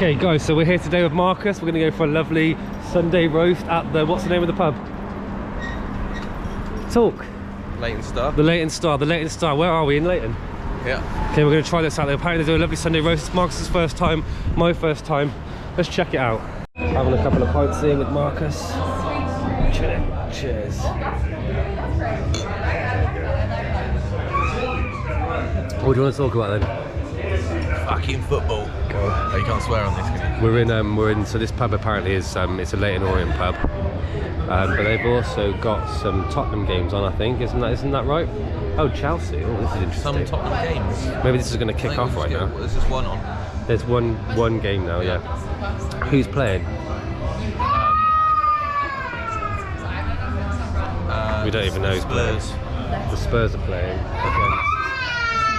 Okay guys, so we're here today with Marcus. We're going to go for a lovely Sunday roast at the, what's the name of the pub? Talk. Leyton Star. The Leyton Star, the Leyton Star. Where are we? In Leyton? Yeah. Okay, we're going to try this out. Apparently they do a lovely Sunday roast. It's Marcus's first time, my first time. Let's check it out. Having a couple of pints here with Marcus. Cheers. What do you want to talk about then? Fucking football. Oh, you can't swear on this, can you? We're in. So this pub apparently is it's a Leyton Orient pub, but they've also got some Tottenham games on. I think isn't that right? Oh, Chelsea. Oh, this is interesting. Some Tottenham games. Maybe this is going to kick off right now. There's just one on. There's one game now. Yeah. Who's playing? We don't even know who's playing. The Spurs are playing against.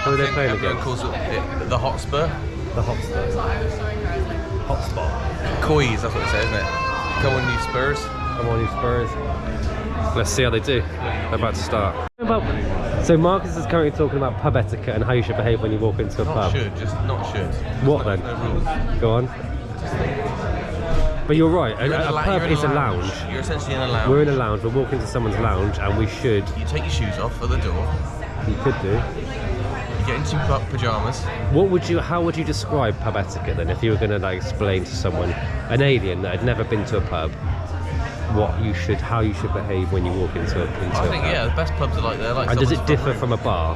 Who are they playing against? Calls it the Hotspur. The Hotspur. Hotspur. Coys, that's what it says, isn't it? Come on, you Spurs. Come on, you Spurs. Let's see how they do. They're about to start. So Marcus is currently talking about pub etiquette and how you should behave when you walk into a pub. Not should. What then? No rules. Go on. But you're right, a pub is a lounge. You're essentially in a lounge. We're in a lounge, we're walking to someone's lounge and we should... You take your shoes off at the door. You could do. You get into pyjamas. How would you describe pub etiquette then, if you were going to like explain to someone, an alien that had never been to a pub, how you should behave when you walk into a pub? I think, yeah, the best pubs are like they're like... And does it differ from a bar?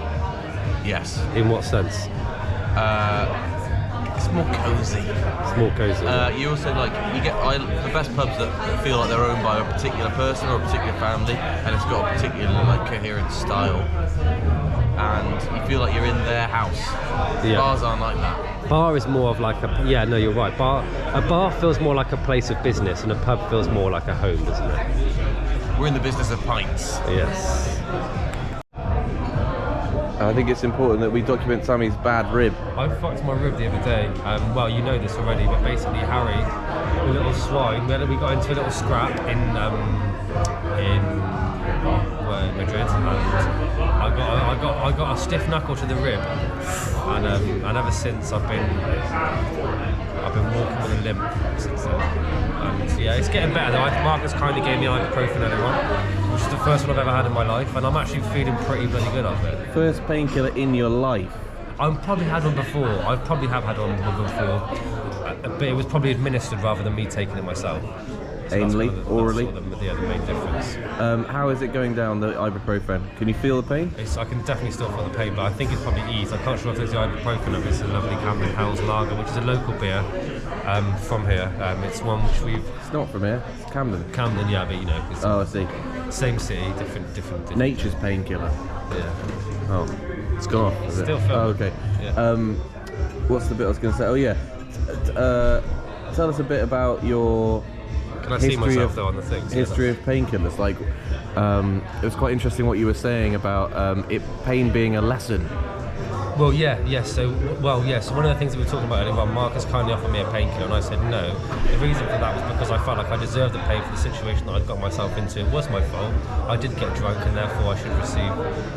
Yes. In what sense? It's more cosy. It's more cosy. You also the best pubs that feel like they're owned by a particular person or a particular family, and it's got a particular like coherent style, and you feel like you're in their house. Yeah. Bars aren't like that. Bar is more of like a no, you're right. A bar feels more like a place of business, and a pub feels more like a home, doesn't it? We're in the business of pints. Yes. I think it's important that we document Sammy's bad rib. I fucked my rib the other day. Well, you know this already, but basically Harry, the little swine, we got into a little scrap in Madrid, and I got a stiff knuckle to the rib, and ever since I've been walking with a limp since then. And yeah, it's getting better though. Marcus kindly gave me ibuprofen earlier on, which is the first one I've ever had in my life, and I'm actually feeling pretty bloody good off it. First painkiller in your life? I've probably had one before. I probably have had one before, but it was probably administered rather than me taking it myself. So anally, orally? That's sort of the main difference. How is it going down, the ibuprofen? Can you feel the pain? I can definitely still feel the pain, but I think it's probably eased. I can't sure if it's the ibuprofen or if it's a lovely Camden Hell's Lager, which is a local beer from here. It's one which we've... It's not from here, it's Camden. Camden, yeah, but you know. It's I see. Same city, different. Nature's painkiller. Yeah. Oh, it's gone off, is it? Still feeling. Oh, okay. Yeah. What's the bit I was going to say? Oh, yeah. Tell us a bit about your... Can I see myself though on the things? History of painkillers. Like, it was quite interesting what you were saying about pain being a lesson. Well, yeah. So one of the things that we were talking about earlier on, Marcus kindly offered me a painkiller, and I said no. The reason for that was because I felt like I deserved the pain for the situation that I'd got myself into. It was my fault. I did get drunk, and therefore I should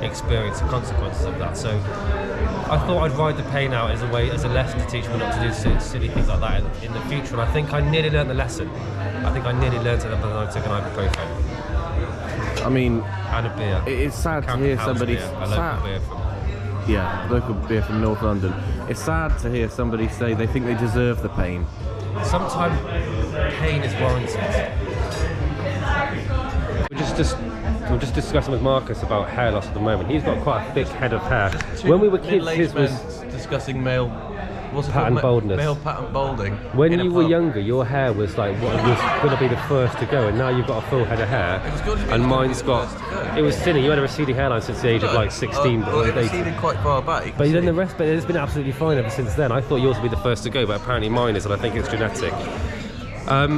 experience the consequences of that. So I thought I'd ride the pain out as a lesson to teach me not to do silly things like that in the future. And I think I nearly learned the lesson. I think I nearly learned it when I took an ibuprofen. I mean, and a beer. It's sad to hear somebody. Local beer from North London. It's sad to hear somebody say they think they deserve the pain. Sometimes pain is warranted. We're just discussing with Marcus about hair loss at the moment. He's got quite a thick head of hair. When we were kids, his was discussing male pattern baldness. Male pattern balding. When you were younger, your hair was like what was going to be the first to go, and now you've got a full head of hair. And mine's got. It was thinner. You had a receding hairline since the age of like 16. It receded quite far back. But then but it's been absolutely fine ever since then. I thought yours would be the first to go, but apparently mine is, and I think it's genetic.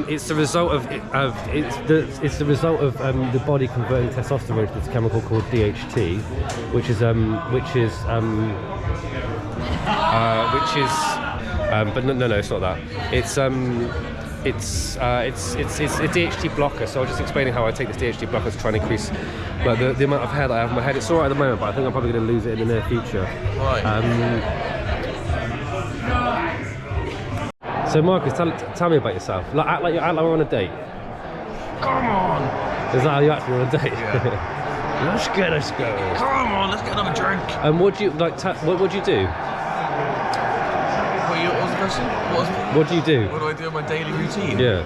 It's the result of the body converting testosterone to this chemical called DHT, which is but no, it's not that. It's a DHT blocker. So I was just explaining how I take this DHT blocker to try and increase like the amount of hair that I have on my head. It's alright at the moment, but I think I'm probably going to lose it in the near future. Right. So Marcus, tell me about yourself. Act like we're on a date. Come on! Is that how you actually on a date? Yeah. Let's go. Come on, let's get another drink. And what do you like? What would you do? What was the question? What do you do? What do I do in my daily routine? Yeah.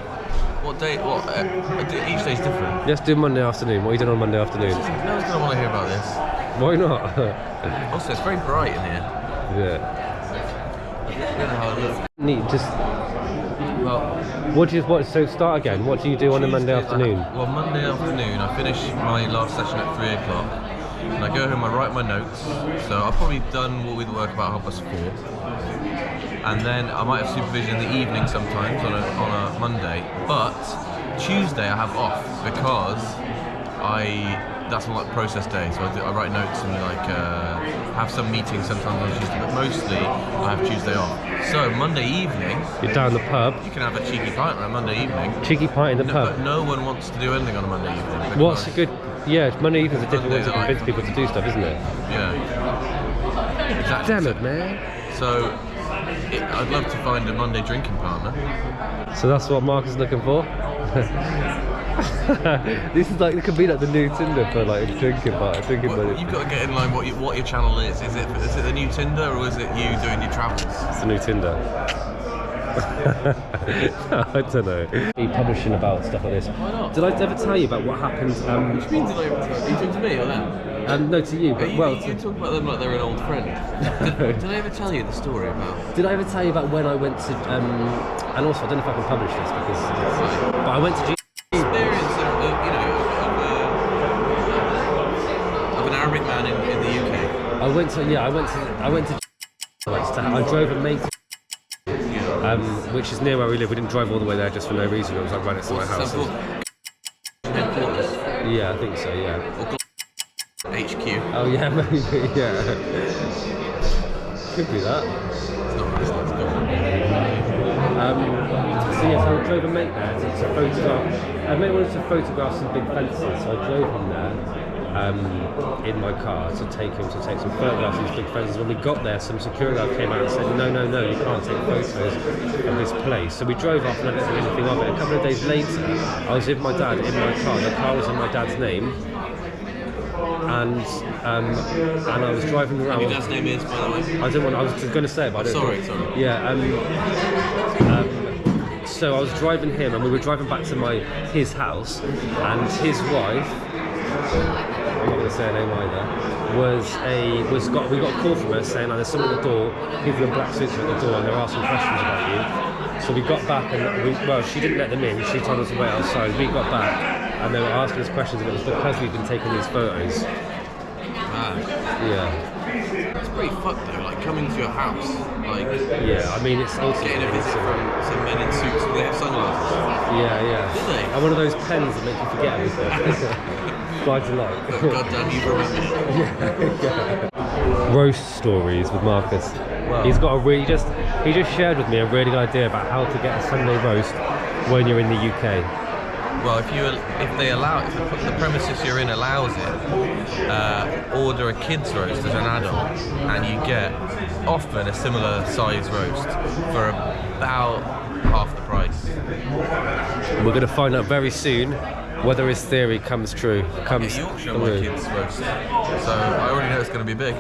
What day? What? Each day's different. Let's do Monday afternoon. What are you doing on Monday afternoon? No one's gonna want to hear about this. Why not? Also, it's very bright in here. Yeah. I don't know how it looks. Neat. Just. Well, So start again. What do you do on a Monday afternoon? Monday afternoon, I finish my last session at 3 o'clock, and I go home. I write my notes. So I've probably done what we work about 4:30, and then I might have supervision in the evening sometimes on a Monday. But Tuesday I have off because that's my process day. So I write notes and have some meetings sometimes on Tuesday, but mostly I have Tuesday off. So Monday evening, You're down the pub. you can have a cheeky pint on a Monday evening. Cheeky pint in the pub. But no one wants to do anything on a Monday evening. What's a good? Yeah, Monday evening's a difficult one to Monday convince people to do stuff, isn't it? Yeah. Exactly. Damn it, man. So I'd love to find a Monday drinking partner. So that's what Mark is looking for. This is it could be like the new Tinder for like drinking buddy. You've got to get in line what your channel is. Is it the new Tinder or is it you doing your travels? It's the new Tinder. I don't know. Be publishing about stuff like this. Why not? Did I ever tell you about what happened? What do you mean did I ever tell you? Are you talking to me or them? No, to you. But You talk about them like they're an old friend. Did I ever tell you the story about? Did I ever tell you about when I went to? And also, I don't know if I can publish this because. But I went to. Experience of an Arabic man in the UK. I went to. I drove a mate. Which is near where we live. We didn't drive all the way there just for no reason. It was like right next to my house. Headquarters. Yeah, I think so. Yeah. Or HQ. Oh yeah, maybe. Yeah. Could be that. It's not good. So yes, I drove a mate there to photograph. A mate wanted to photograph some big fences, so I drove him there. In my car to take some photographs of these big fences. When we got there, some security guard came out and said, no, you can't take photos of this place. So we drove off and I didn't think anything of it. A couple of days later, I was with my dad in my car. The car was in my dad's name. And I was driving around. Your dad's name is, by the way? I was going to say it, but I don't. Sorry. Yeah. So I was driving him, and we were driving back to his house, and his wife. I'm not going to say her name either. We got a call from her saying, there's someone at the door, people in black suits are at the door, and they're asking questions about you. So we got back, and she didn't let them in. She told us to wait outside. We got back, and they were asking us questions, and it was because we'd been taking these photos. Yeah. It's pretty fucked though, like coming to your house, Yeah, I mean it's also getting a visit from some men in suits with their sunglasses. Yeah. Did they? And one of those pens that make you forget everything. Fly to light. God damn, you remembered it. Roast stories with Marcus. Wow. He's got he just shared with me a really good idea about how to get a Sunday roast when you're in the UK. Well, if the premises you're in allows it, order a kids roast as an adult, and you get often a similar size roast for about half the price. We're going to find out very soon whether his theory comes true. Yorkshire on my kids roast, so I already know it's going to be big.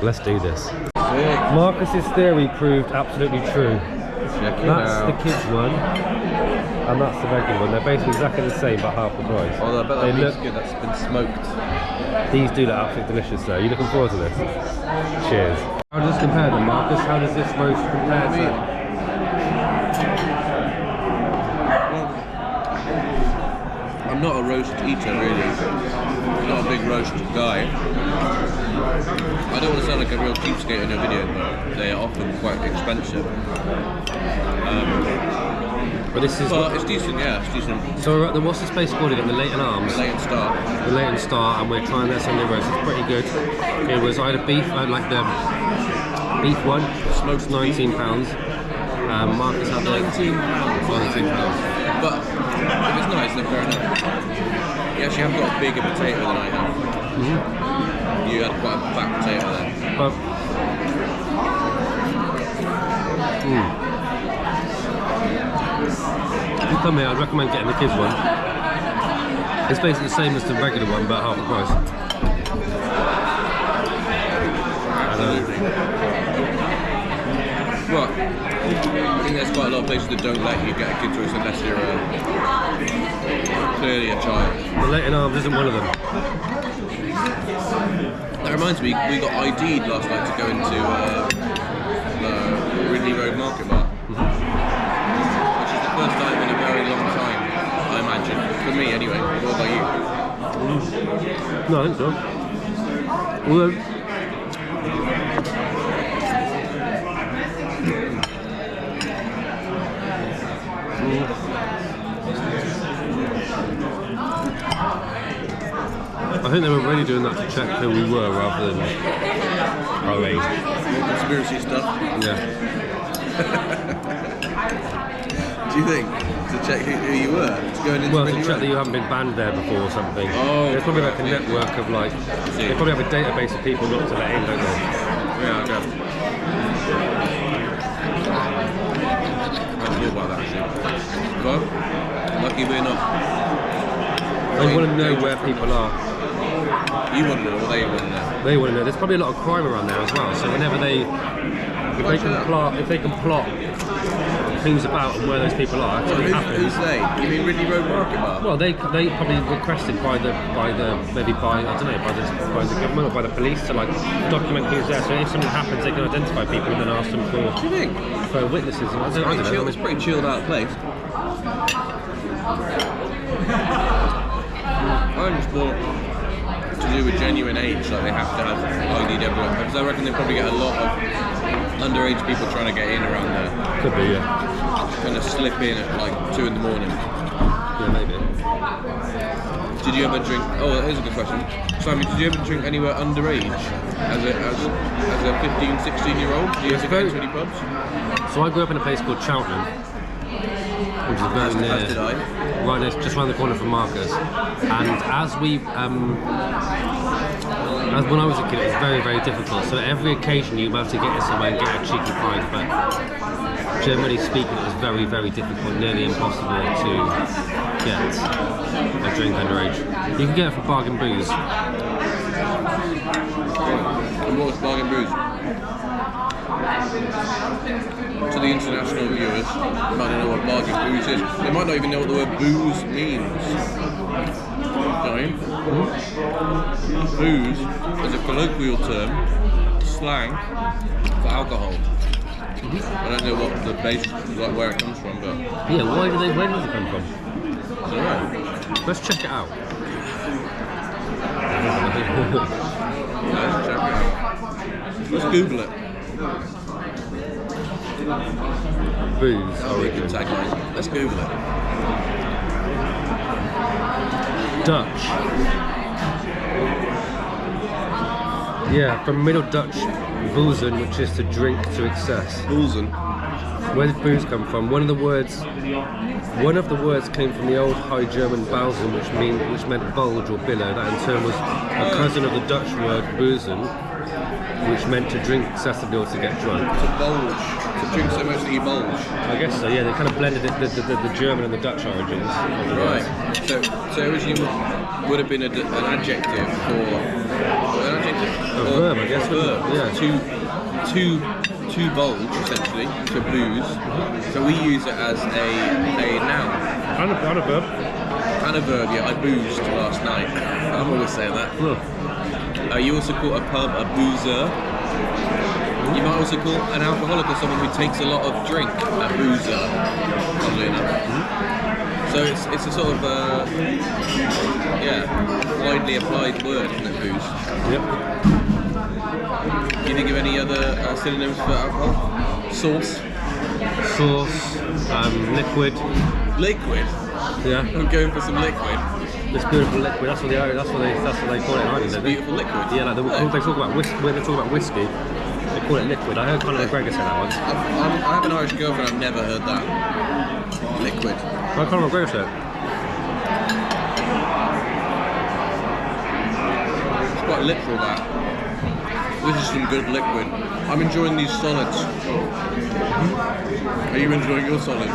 Let's do this. Marcus's theory proved absolutely true. That's the kids one, and that's the regular one. They're basically exactly the same, but half the price. Oh, I bet that looks good. That's been smoked. These do look absolutely delicious, though. You looking forward to this? Cheers. How does this compare then, Marcus? How does this roast compare to? I'm not a roast eater, really. I'm not a big roast guy. I don't want to sound like a real cheapskate in a video, but they are often quite expensive. But it's decent, yeah, it's decent. So we're at what's this place called again? The Leyton Arms? Leyton Star. The Leyton Star, and we're trying their Sunday roast. It's pretty good. It was either beef, I like the beef one, smoked £19. Marcus had like £19. But if it's nice, then fair enough. You actually have got a bigger potato than I have. Mm-hmm. You had quite a fat potato there. come here, I'd recommend getting the kids one. It's basically the same as the regular one, but half the price. Absolutely. Well, I think there's quite a lot of places that don't let you get a kid choice unless you're clearly a child. The Leyton Arms isn't one of them. That reminds me, we got ID'd last night to go into the Ridley Road Market Bar, which is the first time in a very long time, I imagine. For me, anyway. What about you? No, I think so. Although, I think they were really doing that to check who we were rather than our age. Conspiracy stuff? Yeah. Do you think? To check who you were? To go into Well, to Ridley check Road? that you haven't been banned there before or something. Oh, There's probably like a yeah. network of like, See. they probably have a database of people not to let in, don't they? Yeah, okay. I thought about that actually. Well, lucky we're not. They want to know where people are. You want to know, or they want to know? They want to know. There's probably a lot of crime around there as well. So whenever if they can plot who's about and where those people are, it actually happens. Who's they? You mean Ridley Road Market Bar? Well, they probably requested by the maybe by I don't know by the government or by the police to like document who's there. So if something happens, they can identify people and then ask them What do you think? for witnesses. And I don't know. It's a pretty chilled out place. I just thought to do with genuine age, like they have to have ID'd everyone, because I reckon they probably get a lot of underage people trying to get in around there. Could be, yeah. Kind of slip in at like 2 in the morning. Yeah, maybe. Did you ever drink? Oh, that is a good question. Simon, did you ever drink anywhere underage as a 15, 16-year-old? Did you ever go to any pubs? So I grew up in a place called Cheltenham, which is very near, As did I. right near, just around the corner from Marcus. And as when I was a kid, it was very, very difficult. So every occasion you have to get somewhere and get a cheeky pint, but generally speaking, it was very, very difficult, nearly impossible to get a drink underage. You can get it for bargain booze. And what was bargain booze? To the international viewers, they might not know what bargain booze is. They might not even know what the word booze means. Right? Booze is a colloquial term, slang for alcohol. I don't know what the base, like where it comes from, but Yeah, where does it come from? I don't know. Let's check it out. Let's check it out. Let's Google it. Booze That'll be a good origin. tagline. Let's Google it. Dutch. Yeah, from Middle Dutch, boezen, which is to drink to excess. Boolzen. Where did booze come from? One of the words came from the old High German Bausen, which meant bulge or billow. That in turn was a cousin of the Dutch word boozen, which meant to drink excessively or to get drunk. To bulge. To drink so much that you bulge. I guess so. Yeah, they kind of blended it, the German and the Dutch origins. Of the Right. words. So originally would have been an adjective for an adjective. A verb, I guess. A verb. Yeah. To bulge essentially to booze. So we use it as a noun. And a verb. And a verb. Yeah, I boozed last night. I'm always saying that. Look. You also call a pub a boozer. You might also call an alcoholic or someone who takes a lot of drink a boozer, funnily enough. So it's a sort of widely applied word, isn't it, booze? Yep. Can you think of any other synonyms for alcohol? Sauce? Sauce, liquid. Liquid? Yeah. I'm going for some liquid. This beautiful liquid. That's what they call it in Ireland. It's don't they? beautiful liquid. Yeah, like they talk about when they talk about whiskey, they call it liquid. I heard Conor McGregor say that once. I have an Irish girlfriend. I've never heard that. Liquid. Well, Conor McGregor said it. It's quite literal that. This is some good liquid. I'm enjoying these solids. Are you enjoying your solids?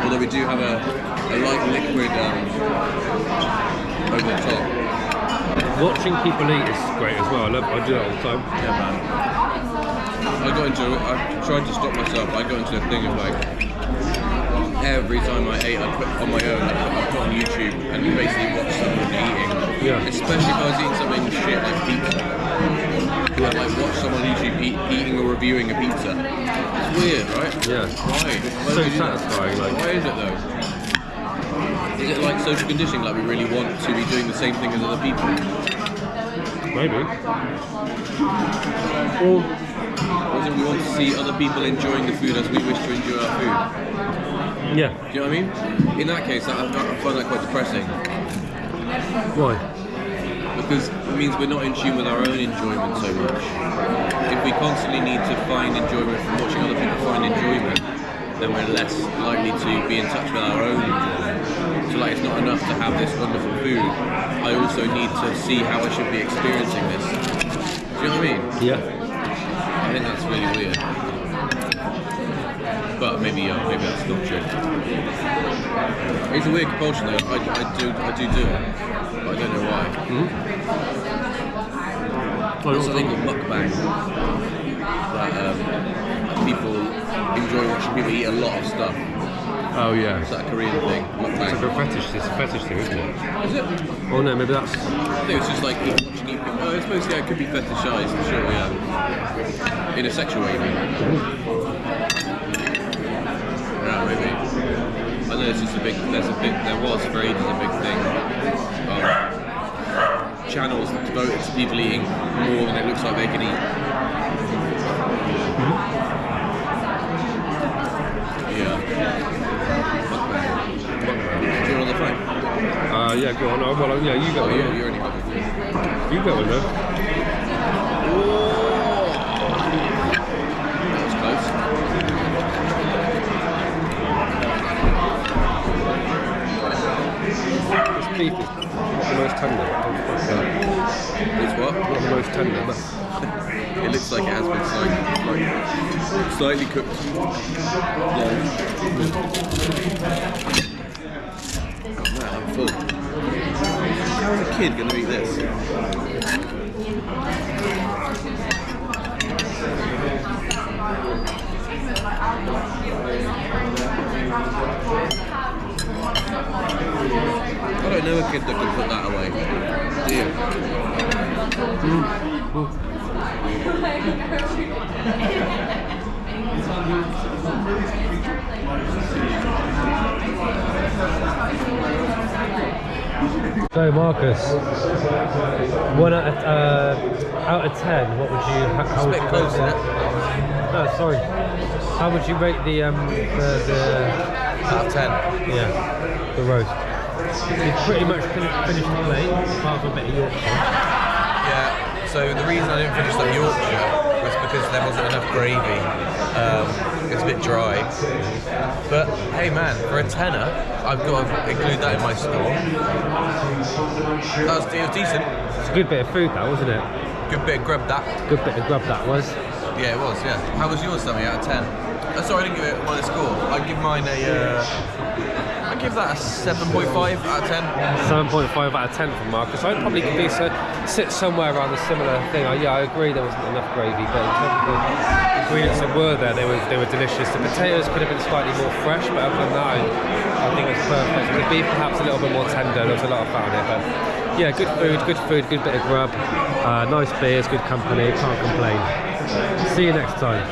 Although we do have a light liquid over the top. Watching people eat is great as well. I do that all the time. Yeah, man. I tried to stop myself. I got into a thing of like, every time I ate, I put on my own, I put on YouTube and basically watch someone eating. Yeah. Especially if I was eating something shit like pizza. Yeah. I'd like watch someone on YouTube eating or reviewing a pizza. It's weird, right? Yeah. Why? Why So do we do that? satisfying, like. Why is it though? Is it like social conditioning, like we really want to be doing the same thing as other people? Maybe. Or is it we want to see other people enjoying the food as we wish to enjoy our food? Yeah. Do you know what I mean? In that case, I find that quite depressing. Why? Because it means we're not in tune with our own enjoyment so much. If we constantly need to find enjoyment from watching other people find enjoyment, then we're less likely to be in touch with our own enjoyment. So like, it's not enough to have this wonderful food. I also need to see how I should be experiencing this. Do you know what I mean? Yeah. I think that's really weird. But maybe that's not true. It's a weird compulsion though. I do it, but I don't know why. There's something called mukbang. That people enjoy watching people eat a lot of stuff. Oh yeah. It's like a Korean thing. Mukbang. It's like a fetish. It's a fetish thing, isn't it? Is it? Oh no, maybe that's. I think it's just like watching people. Oh, I suppose yeah, it could be fetishized for sure. Yeah. In a sexual way, you mean? Yeah, maybe. I know it's just there was for ages a big thing. Channels devoted to people eating more than it looks like they can eat. Yeah. Do you want another phone? Yeah, go on. Oh, well, yeah, you go. Oh, one. yeah, you already have it. You go one though. That was close. This beef is not the most tender. It's what? Not the most tender, but It looks like it has been slightly cooked. Yeah. Oh man, I'm full. How is a kid going to eat this? I don't know a kid that can put that away. Do you? So Marcus, 1 out of 10, what would you? How would It's a bit you close, rate isn't it? No, sorry. How would you rate the Out of 10. yeah, the roast? You pretty much finished the plate, apart from a bit of Yorkshire. Yeah, so the reason I didn't finish that Yorkshire was because there wasn't enough gravy. It's a bit dry. But hey man, for a tenner, I've got to include that in my score. It was decent. It's a good bit of food, that wasn't it? Good bit of grub that. Good bit of grub that was. Yeah, it was, yeah. How was yours, Sammy, out of 10? Sorry, I didn't give it mine a score. I'd give mine I'd give that a 7.5 out of 10. 7.5 out of 10 from Marcus. I'd probably sit somewhere around a similar thing. Yeah, I agree there wasn't enough gravy, but in terms of the ingredients that were there, they were delicious. The potatoes could have been slightly more fresh, but other than that, I think it was perfect. The beef perhaps a little bit more tender. There was a lot of fat in it, but yeah, good food, good bit of grub, nice beers, good company. Can't complain. See you next time.